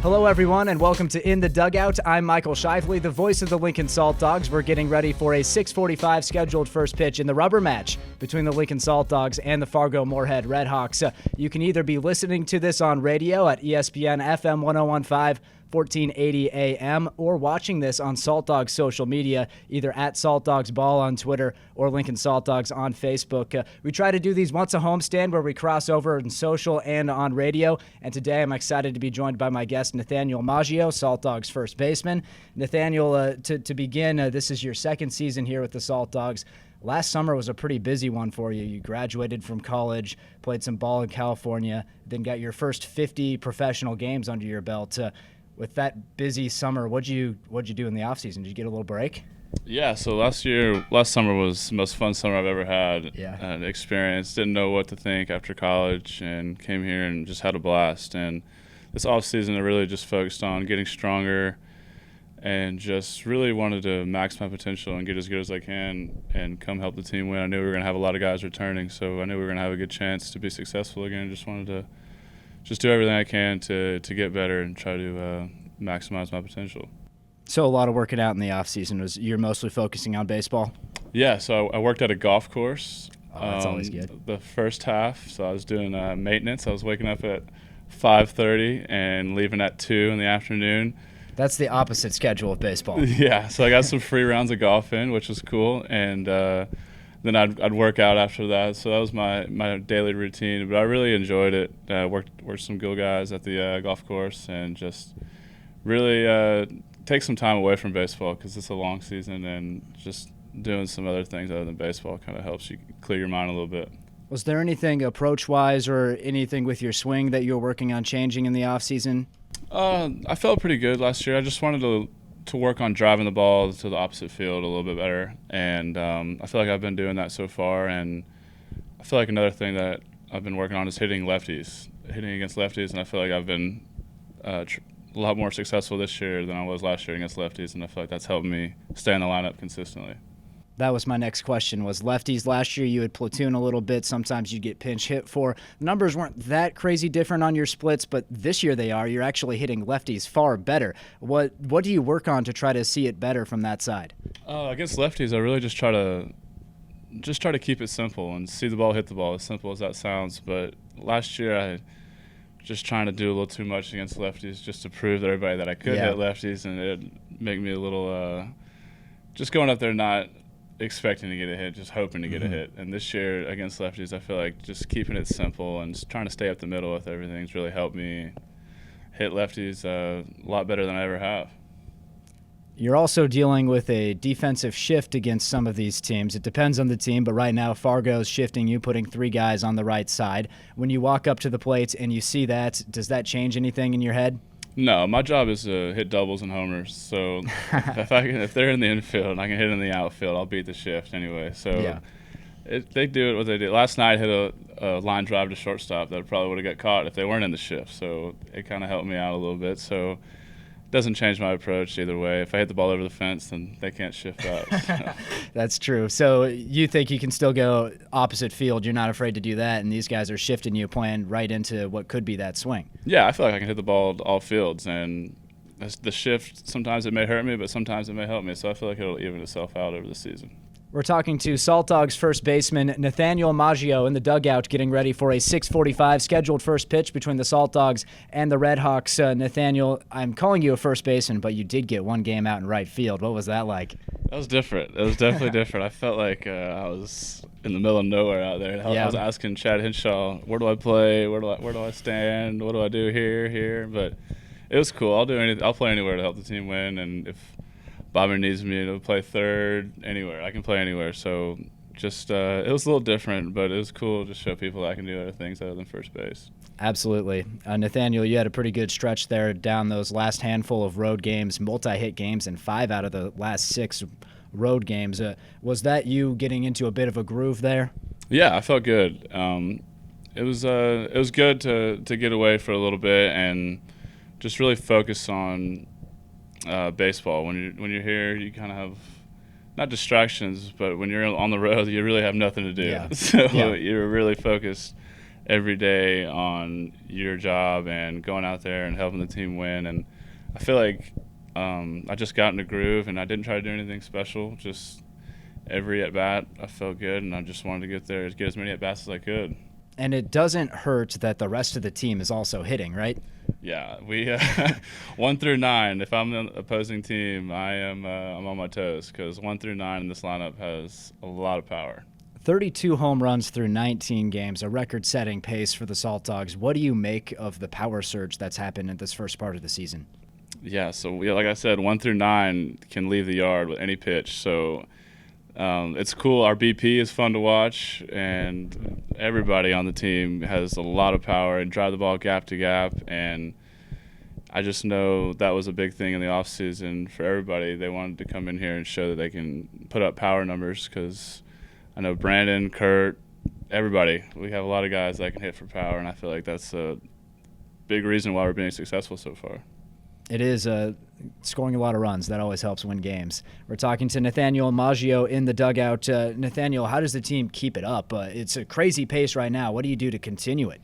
Hello, everyone, and welcome to In the Dugout. I'm Michael Shively, the voice of the Lincoln Saltdogs. We're getting ready for a 6:45 scheduled first pitch in the rubber match between the Lincoln Saltdogs and the Fargo-Moorhead Redhawks. You can either be listening to this on radio at ESPN FM 1015, 1480 AM, or watching this on Saltdogs social media, either at SaltdogsBall on Twitter or Lincoln Saltdogs on Facebook. We try to do these once a homestand where we cross over in social and on radio, and today I'm excited to be joined by my guest, Nathaniel Maggio, Saltdogs first baseman. Nathaniel, to begin, this is your second season here with the Saltdogs. Last summer was a pretty busy one for you. You graduated from college, played some ball in California, then got your first 50 professional games under your belt. With that busy summer, what'd you do in the offseason? Did you get a little break? Yeah, so last summer was the most fun summer I've ever had. Yeah. Experience. Didn't know what to think after college and came here and just had a blast. And this offseason I really just focused on getting stronger and just really wanted to max my potential and get as good as I can and come help the team win. I knew we were going to have a lot of guys returning, so I knew we were going to have a good chance to be successful again. Just wanted to do everything I can to get better and try to maximize my potential. So a lot of working out in the offseason. You're mostly focusing on baseball? Yeah, so I worked at a golf course. Oh, that's always good. The first half, so I was doing maintenance. I was waking up at 5:30 and leaving at 2 in the afternoon. That's the opposite schedule of baseball. Yeah, so I got some free rounds of golf in, which was cool, and then I'd work out after that. So that was my daily routine, but I really enjoyed it. Worked some good guys at the golf course and just really take some time away from baseball because it's a long season, and just doing some other things other than baseball kind of helps you clear your mind a little bit. Was there anything approach-wise or anything with your swing that you were working on changing in the offseason? I felt pretty good last year. I just wanted to work on driving the ball to the opposite field a little bit better, and I feel like I've been doing that so far. And I feel like another thing that I've been working on is hitting against lefties, and I feel like I've been a lot more successful this year than I was last year against lefties, and I feel like that's helped me stay in the lineup consistently. That was my next question, was lefties. Last year you would platoon a little bit. Sometimes you'd get pinch hit for. The numbers weren't that crazy different on your splits, but this year they are. You're actually hitting lefties far better. What do you work on to try to see it better from that side? Against lefties, I really just try to keep it simple and see the ball hit the ball, as simple as that sounds. But last year I just trying to do a little too much against lefties just to prove to everybody that I could hit lefties, and it'd make me a little just going up there not expecting to get a hit, just hoping to get a hit. And this year against lefties, I feel like just keeping it simple and just trying to stay up the middle with everything's really helped me hit lefties a lot better than I ever have. You're also dealing with a defensive shift against some of these teams. It depends on the team, but right now Fargo's shifting you, putting 3 guys on the right side. When you walk up to the plate and you see that, does that change anything in your head? No, my job is to hit doubles and homers. So if they're in the infield and I can hit in the outfield, I'll beat the shift anyway. So they do it what they do. Last night I hit a line drive to shortstop that probably would have got caught if they weren't in the shift. So it kind of helped me out a little bit. So doesn't change my approach either way. If I hit the ball over the fence, then they can't shift up. So. That's true. So you think you can still go opposite field. You're not afraid to do that, and these guys are shifting you, playing right into what could be that swing. Yeah, I feel like I can hit the ball all fields, and the shift, sometimes it may hurt me, but sometimes it may help me. So I feel like it'll even itself out over the season. We're talking to Saltdogs first baseman Nathaniel Maggio in the dugout, getting ready for a 6:45 scheduled first pitch between the Saltdogs and the Redhawks. Nathaniel, I'm calling you a first baseman, but you did get one game out in right field. What was that like? That was different. It was definitely different. I felt like I was in the middle of nowhere out there. I was asking Chad Hinshaw, where do I play? Where do I stand? What do I do here? But it was cool. I'll do anything. I'll play anywhere to help the team win, and if Bobby needs me to play third, anywhere. I can play anywhere. So just it was a little different, but it was cool to show people that I can do other things other than first base. Absolutely. Nathaniel, you had a pretty good stretch there down those last handful of road games, multi-hit games, and 5 out of the last 6 road games. Was that you getting into a bit of a groove there? Yeah, I felt good. It was good to get away for a little bit and just really focus on baseball. When you're here, you kind of have not distractions, but when you're on the road, you really have nothing to do. Yeah. So you're really focused every day on your job and going out there and helping the team win. And I feel like I just got in a groove, and I didn't try to do anything special. Just every at-bat, I felt good, and I just wanted to get there, get as many at-bats as I could. And it doesn't hurt that the rest of the team is also hitting, right? Yeah, we 1 through 9. If I'm the opposing team, I'm on my toes, because 1 through 9 in this lineup has a lot of power. 32 home runs through 19 games, a record-setting pace for the Saltdogs. What do you make of the power surge that's happened in this first part of the season? Yeah, so like I said, 1 through 9 can leave the yard with any pitch. So it's cool. Our BP is fun to watch, and everybody on the team has a lot of power and drive the ball gap to gap. And I just know that was a big thing in the offseason for everybody. They wanted to come in here and show that they can put up power numbers, because I know Brandon, Kurt, everybody, we have a lot of guys that can hit for power, and I feel like that's a big reason why we're being successful so far. It is scoring a lot of runs. That always helps win games. We're talking to Nathaniel Maggio in the dugout. Nathaniel, how does the team keep it up? It's a crazy pace right now. What do you do to continue it?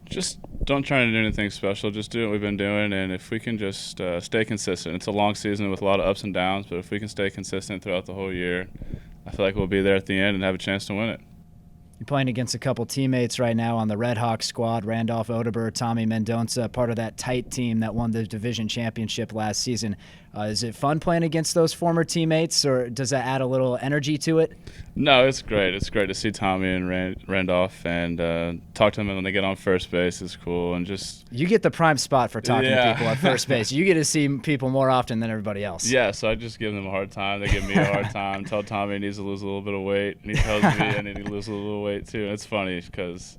Just don't try to do anything special. Just do what we've been doing, and if we can just stay consistent. It's a long season with a lot of ups and downs, but if we can stay consistent throughout the whole year, I feel like we'll be there at the end and have a chance to win it. You're playing against a couple teammates right now on the Red Hawks squad, Randolph Odeber, Tommy Mendonca, part of that tight team that won the division championship last season. Is it fun playing against those former teammates, or does that add a little energy to it? No, it's great. It's great to see Tommy and Randolph and talk to them when they get on first base. It's cool. And just you get the prime spot for talking to people at first base. You get to see people more often than everybody else. Yeah, so I just give them a hard time. They give me a hard time. Tell Tommy he needs to lose a little bit of weight, and he tells me I need to lose a little weight too. And it's funny because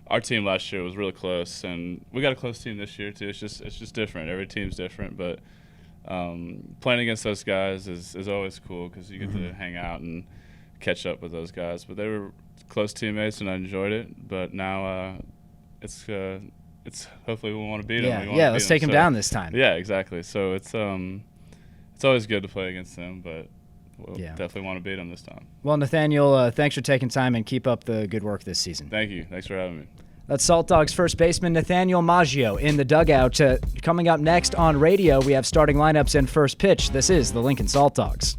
our team last year was really close, and we got a close team this year too. It's just different. Every team's different, but playing against those guys is always cool, because you get to hang out and catch up with those guys. But they were close teammates, and I enjoyed it. But now it's hopefully we want to beat them. Yeah, let's take them down this time. Yeah, exactly. So it's always good to play against them, but we'll definitely want to beat them this time. Well, Nathaniel, thanks for taking time, and keep up the good work this season. Thank you. Thanks for having me. That's Saltdogs first baseman Nathaniel Maggio in the dugout. Coming up next on radio, we have starting lineups and first pitch. This is the Lincoln Saltdogs.